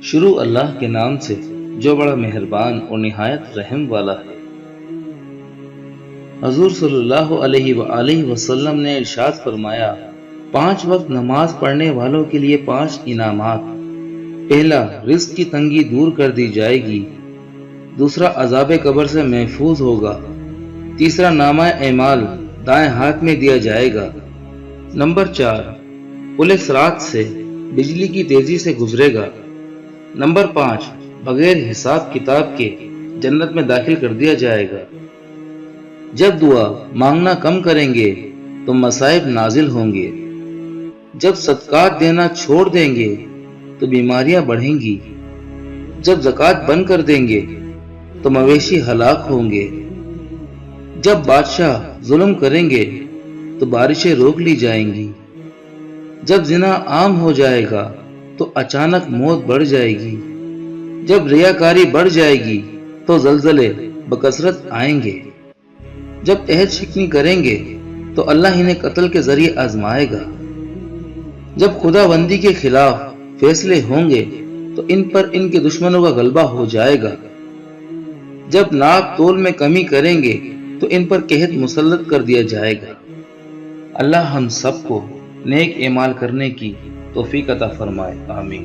شروع اللہ کے نام سے جو بڑا مہربان اور نہایت رحم والا ہے۔ حضور صلی اللہ علیہ وآلہ وسلم نے ارشاد فرمایا، 5 وقت نماز پڑھنے والوں کے لیے 5 انعامات۔ پہلا، رزق کی تنگی دور کر دی جائے گی۔ دوسرا، عذاب قبر سے محفوظ ہوگا۔ تیسرا، نامہ اعمال دائیں ہاتھ میں دیا جائے گا۔ نمبر 4، پل صراط سے بجلی کی تیزی سے گزرے گا۔ نمبر 5، بغیر حساب کتاب کے جنت میں داخل کر دیا جائے گا۔ جب دعا مانگنا کم کریں گے تو مصائب نازل ہوں گے۔ جب صدقات دینا چھوڑ دیں گے تو بیماریاں بڑھیں گی۔ جب زکوٰۃ بند کر دیں گے تو مویشی ہلاک ہوں گے۔ جب بادشاہ ظلم کریں گے تو بارشیں روک لی جائیں گی۔ جب زنا عام ہو جائے گا تو اچانک موت بڑھ جائے گی۔ جب ریاکاری بڑھ جائے گی تو زلزلے بکثرت آئیں گے۔ جب عہد شکنی کریں گے تو اللہ انہیں قتل کے ذریعے آزمائے گا۔ جب خدا بندی کے خلاف فیصلے ہوں گے تو ان پر ان کے دشمنوں کا غلبہ ہو جائے گا۔ جب ناپ تول میں کمی کریں گے تو ان پر قحط مسلط کر دیا جائے گا۔ اللہ ہم سب کو نیک اعمال کرنے کی توفیق عطا فرمائے، آمین۔